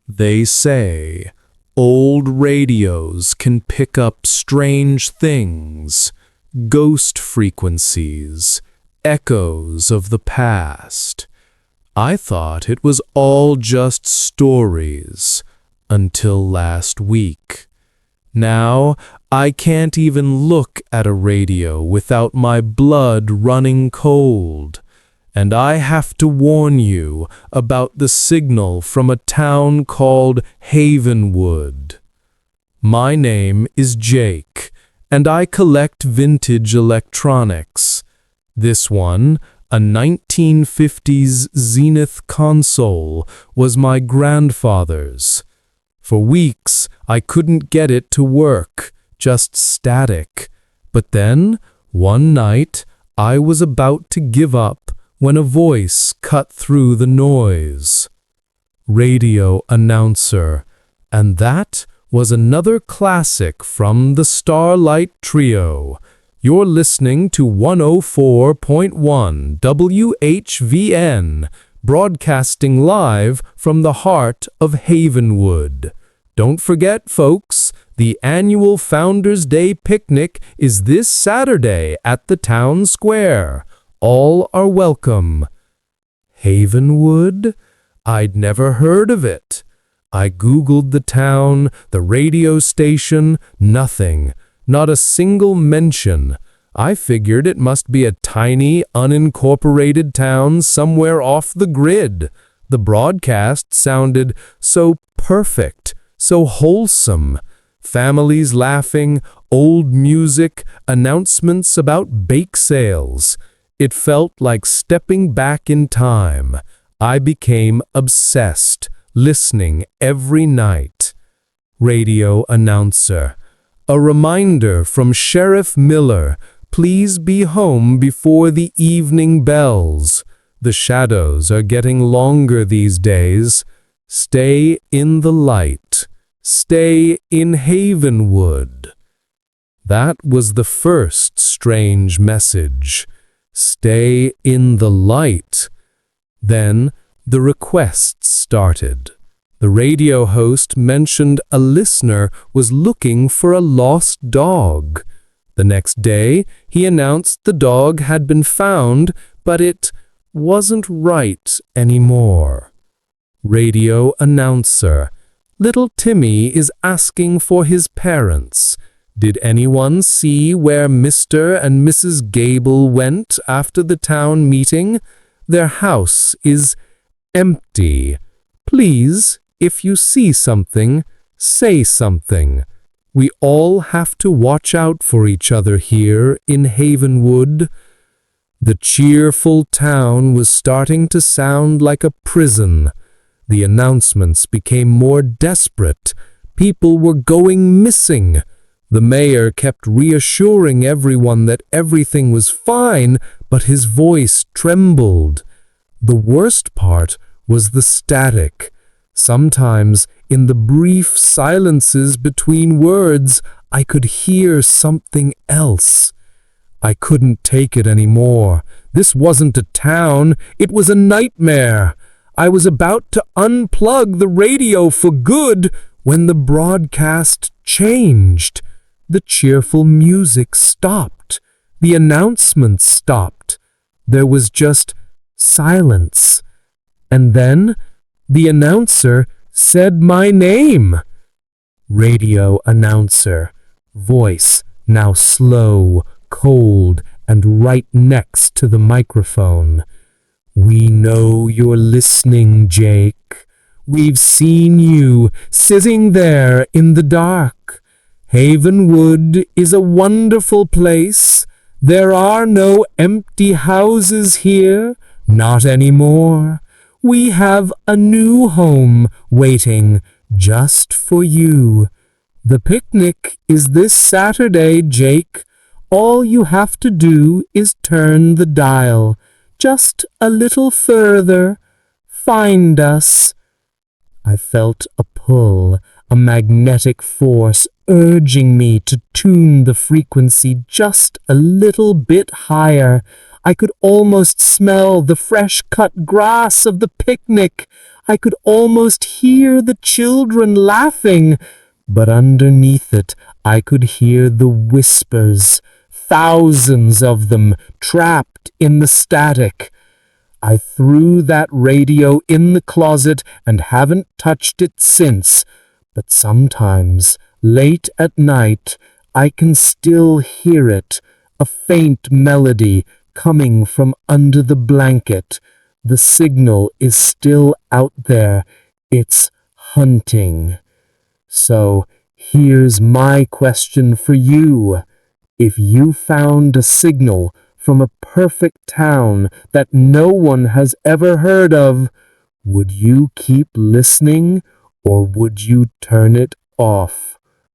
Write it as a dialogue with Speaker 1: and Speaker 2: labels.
Speaker 1: They say old radios can pick up strange things, ghost frequencies, echoes of the past. I thought it was all just stories until last week. Now, I can't even look at a radio without my blood running cold. And I have to warn you about the signal from a town called Havenwood. My name is Jake, and I collect vintage electronics. This one, a 1950s Zenith console, was my grandfather's. For weeks, I couldn't get it to work, just static. But then, one night, I was about to give up when a voice cut through the noise. Radio announcer, and that was another classic from the Starlight Trio. You're listening to 104.1 WHVN, broadcasting live from the heart of Havenwood. Don't forget, folks, the annual Founders Day picnic is this Saturday at the town square. All are welcome. Havenwood? I'd never heard of it. I Googled the town, the radio station, nothing. Not a single mention. I figured it must be a tiny, unincorporated town somewhere off the grid. The broadcast sounded so perfect, so wholesome. Families laughing, old music, announcements about bake sales. It felt like stepping back in time. I became obsessed, listening every night. Radio announcer. A reminder from Sheriff Miller. Please be home before the evening bells. The shadows are getting longer these days. Stay in the light. Stay in Havenwood. That was the first strange message. Stay in the light. Then the requests started. The radio host mentioned a listener was looking for a lost dog. The next day, he announced the dog had been found, but it wasn't right anymore. Radio announcer. Little Timmy is asking for his parents. Did anyone see where Mr. and Mrs. Gable went after the town meeting? Their house is empty. Please, if you see something, say something. We all have to watch out for each other here in Havenwood. The cheerful town was starting to sound like a prison. The announcements became more desperate. People were going missing. The mayor kept reassuring everyone that everything was fine, but his voice trembled. The worst part was the static. Sometimes, in the brief silences between words, I could hear something else. I couldn't take it anymore. This wasn't a town, it was a nightmare. I was about to unplug the radio for good when the broadcast changed. The cheerful music stopped. The announcements stopped. There was just silence. And then the announcer said my name. Radio announcer. Voice now slow, cold, and right next to the microphone. We know you're listening, Jake. We've seen you sitting there in the dark. Havenwood is a wonderful place. There are no empty houses here, not anymore. We have a new home waiting just for you. The picnic is this Saturday, Jake. All you have to do is turn the dial just a little further. Find us. I felt a pull, a magnetic force urging me to tune the frequency just a little bit higher. I could almost smell the fresh-cut grass of the picnic. I could almost hear the children laughing, but underneath it I could hear the whispers, thousands of them trapped in the static. I threw that radio in the closet and haven't touched it since, but sometimes, late at night, I can still hear it, a faint melody coming from under the blanket. The signal is still out there. It's hunting. So, here's my question for you. If you found a signal from a perfect town that no one has ever heard of, would you keep listening or would you turn it off?